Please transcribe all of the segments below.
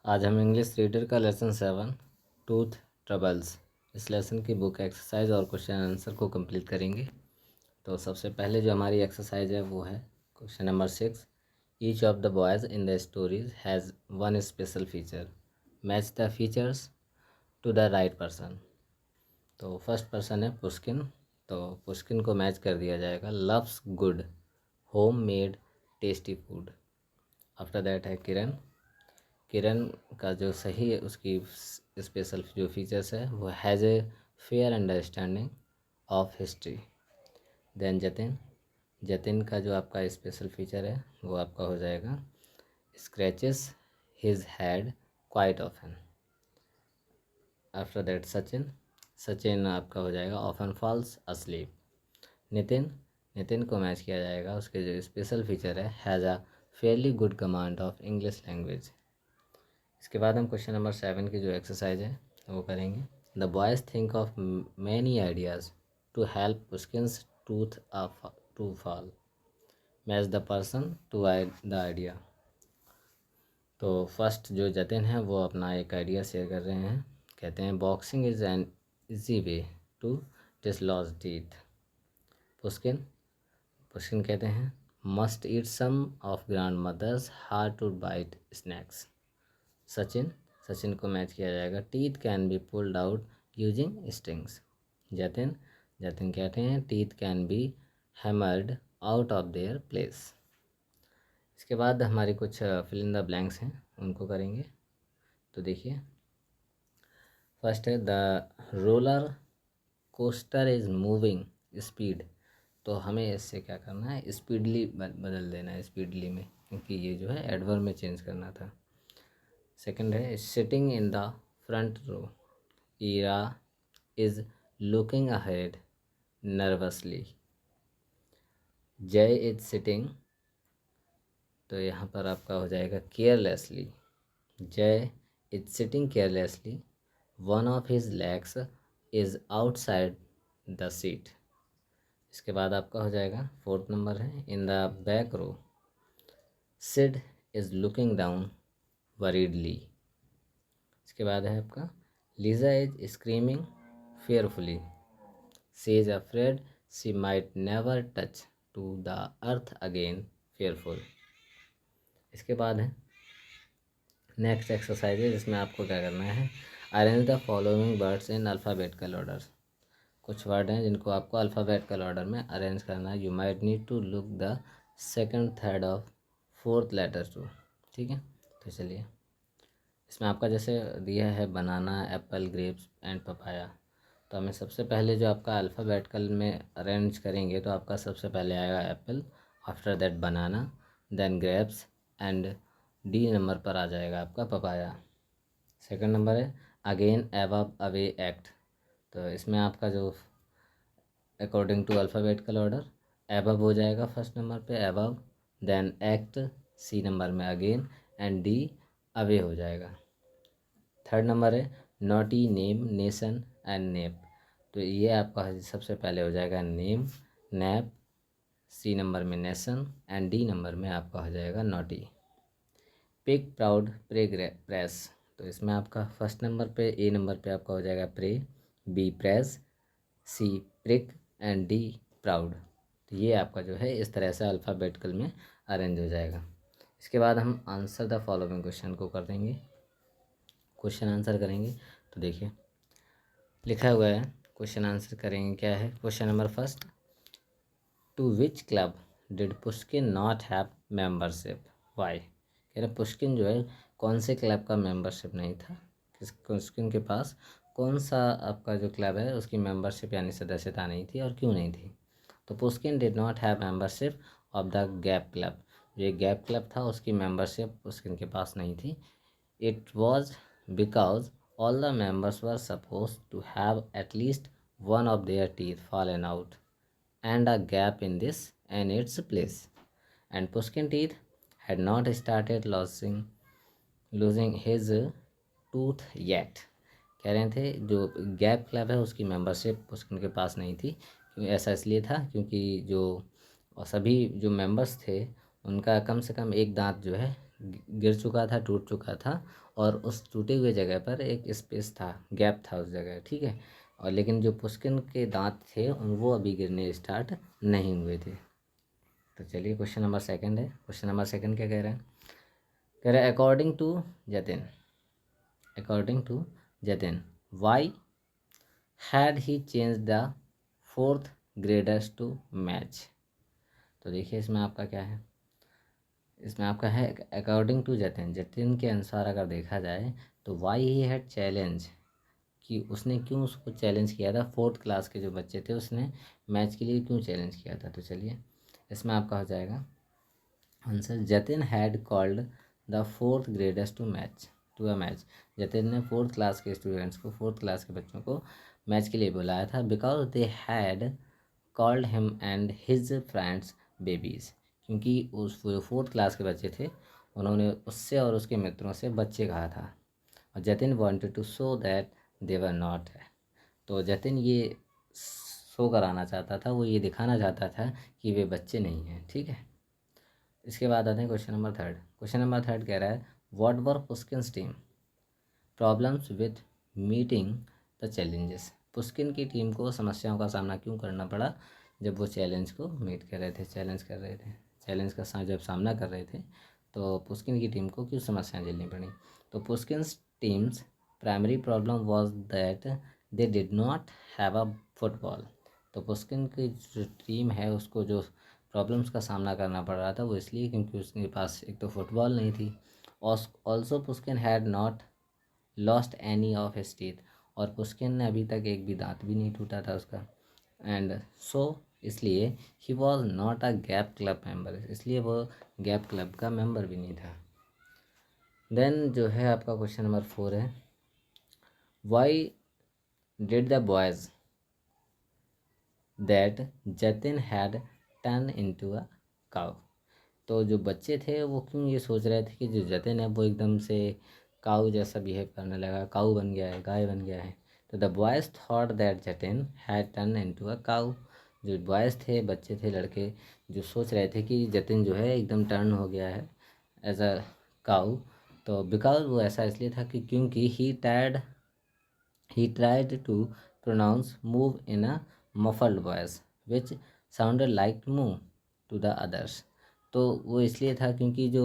आज हम English reader का लेसन 7 टूथ ट्रबल्स इस लेसन की बुक एक्सरसाइज और क्वेश्चन आंसर को कंप्लीट करेंगे। तो सबसे पहले जो हमारी एक्सरसाइज है वो है question number 6। Each of the boys in the stories has one special feature, match the features to the right person. तो फर्स्ट पर्सन है पुष्किन, तो पुष्किन को मैच कर दिया जाएगा loves good home made tasty food. After that है किरण। किरण का जो सही है उसकी स्पेशल जो फीचर्स है वो has a fair understanding of history. Then Jatin, Jatin का जो आपका स्पेशल फीचर है वो आपका हो जाएगा scratches his head quite often. After that Sachin, Sachin आपका हो जाएगा often falls asleep. Nitin, Nitin को मैच किया जाएगा उसके जो स्पेशल फीचर है has a fairly good command of English language. इसके बाद हम क्वेश्चन नंबर 7 की जो एक्सरसाइज है वो करेंगे। The boys think of many ideas to help Pushkin's tooth to fall, match the person to the idea. तो फर्स्ट जो जतिन है वो अपना एक आइडिया शेयर कर रहे हैं। कहते हैं boxing is an easy way to dislodge teeth. Pushkin, Pushkin कहते हैं must eat some of grand mother's hard to bite snacks. Sachin, Sachin को मैच किया जाएगा teeth can be pulled out using strings. Jatin, Jatin कहते हैं teeth can be hammered out of there place. इसके बाद हमारी कुछ फिल इन द ब्लैंक्स हैं उनको करेंगे। तो देखिए फर्स्ट है the roller coaster is moving speed. तो हमें इससे क्या करना है स्पीडली बदल देना है स्पीडली में, क्योंकि ये जो है एडवर्ब में चेंज करना था। सेकंड है sitting in the front row, Ira is looking ahead nervously. Jai is sitting, तो यहाँ पर आपका हो जाएगा carelessly. Jai is sitting carelessly, one of his legs is outside the seat. इसके बाद आपका हो जाएगा फोर्थ नंबर है in the back row, Sid is looking down worriedly. इसके बाद है आपका Lisa is screaming fearfully, she is afraid she might never touch to the earth again fearful. इसके बाद है नेक्स्ट एक्सरसाइज है जिसमें आपको क्या करना है arrange the following words in alphabetical order. कुछ वर्ड हैं जिनको आपको अल्फ़ाबेटिकल ऑर्डर में अरेंज करना है। You might need to look the second third of fourth letter too. ठीक है, तो चलिए इसमें आपका जैसे दिया है banana apple grapes and papaya. तो हमें सबसे पहले जो आपका अल्फ़ाबेटिकल में अरेंज करेंगे तो आपका सबसे पहले आएगा apple, after that banana, then grapes and D number पर आ जाएगा आपका पपाया। सेकंड नंबर है अगेन एबव अवे एक्ट। तो इसमें आपका जो according to alphabetical order above हो जाएगा फर्स्ट नंबर पे above, then act C number में अगेन एंड डी अवे हो जाएगा। थर्ड नंबर है naughty name nation and nap. तो ये आपका सबसे पहले हो जाएगा नेम नैप, सी नंबर में नेशन एंड डी नंबर में आपका हो जाएगा नॉटी। Pick proud press. तो इसमें आपका फर्स्ट नंबर पे ए नंबर पे आपका हो जाएगा pray, B press, C prick and D proud. तो ये आपका जो है इस तरह से अल्फ़ाबेटिकल में अरेंज हो जाएगा। इसके बाद हम आंसर द फॉलोइंग क्वेश्चन को कर देंगे, क्वेश्चन आंसर करेंगे। तो देखिए लिखा हुआ है क्वेश्चन आंसर करेंगे क्या है। Question number first, to which club did Pushkin not have membership, why. कह रहे पुष्किन जो है कौन से क्लब का मेंबरशिप नहीं था, पुष्किन के पास कौन सा आपका जो क्लब है उसकी मेंबरशिप यानी सदस्यता नहीं थी और क्यों नहीं थी। तो Pushkin did not have membership of the gap club, जो एक गैप क्लब था उसकी मेंबरशिप पुष्किन के पास नहीं थी। It was because all the members were supposed to have at least one of their teeth fallen out and a gap in this and its place, and Pushkin teeth had not started losing his tooth yet। कह रहे थे जो gap club है उसकी membership Pushkin के पास नहीं थी, क्यों ऐसा इसलिए था क्योंकि जो सभी जो मेंबर्स थे उनका कम से कम एक दांत जो है गिर चुका था, टूट चुका था, और उस टूटे हुए जगह पर एक स्पेस था, गैप था उस जगह, ठीक है। और लेकिन जो पुष्किन के दांत थे वो अभी गिरने स्टार्ट नहीं हुए थे। तो चलिए क्वेश्चन नंबर सेकंड है। क्वेश्चन नंबर सेकंड क्या कह रहा है? कह रहा है according to Jatin why had he change the fourth graders to match. तो देखिए इसमें आपका क्या है, इसमें आपका है अकॉर्डिंग टू जतिन, जतिन के अनुसार अगर देखा जाए तो वाई ही हैड चैलेंज, कि उसने क्यों उसको चैलेंज किया था, फोर्थ क्लास के जो बच्चे थे उसने मैच के लिए क्यों चैलेंज किया था। तो चलिए इसमें आपका हो जाएगा answer, Jatin had called the fourth graders to a match. Jatin ने फोर्थ क्लास के स्टूडेंट्स को, फोर्थ क्लास के बच्चों को मैच के लिए बुलाया था, because they had called him and his friends babies, क्योंकि उस जो फोर्थ क्लास के बच्चे थे उन्होंने उससे और उसके मित्रों से बच्चे कहा था। और Jatin wanted to show that they were not. तो जतिन ये शो कराना चाहता था, वो ये दिखाना चाहता था कि वे बच्चे नहीं हैं, ठीक है। इसके बाद आते हैं question number third. Question number third कह रहा है what were Puskin's team problems with meeting the challenges. Puskin की टीम को समस्याओं का सामना क्यों करना पड़ा जब वो चैलेंज को मीट कर रहे थे, चैलेंज का जब सामना कर रहे थे तो पुस्किन की टीम को क्यों समस्याएं झेलनी पड़ी। तो Puskin's team's primary problem was that they did not have a football. तो पुस्किन की जो टीम है उसको जो प्रॉब्लम्स का सामना करना पड़ रहा था वो इसलिए क्योंकि उसके पास एक तो फुटबॉल नहीं थी, also Puskin had not lost any of his teeth, और पुस्किन ने अभी तक एक भी दांत भी नहीं टूटा था उसका। एंड सो इसलिए he was not a gap club member, इसलिए वो गैप क्लब का मेंबर भी नहीं था। देन जो है आपका क्वेश्चन नंबर फोर है why did the boys that Jatin had turn into a cow. तो जो बच्चे थे वो क्यों ये सोच रहे थे कि जो जतिन है वो एकदम से काऊ जैसा बिहेव करने लगा, काऊ बन गया है, गाय बन गया है। तो the boys thought that Jatin had turn into a cow. जो बॉयज़ थे, बच्चे थे, लड़के, जो सोच रहे थे कि जतिन जो है एकदम टर्न हो गया है एज अ काऊ। तो बिकॉज वो ऐसा इसलिए था कि क्योंकि he tried to pronounce move in a muffled voice which sounded like moo to the others। तो वो इसलिए था क्योंकि जो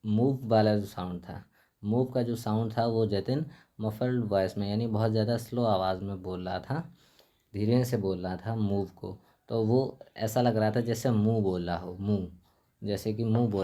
मूव वाला जो साउंड था, मूव का जो साउंड था वो जतिन मफल्ड वॉइस में यानी बहुत ज़्यादा स्लो आवाज़ में बोल रहा था, धीरे से बोल रहा था मूव को। तो वो ऐसा लग रहा था जैसे मुंह बोल रहा हो, मुंह, जैसे कि मुंह बोल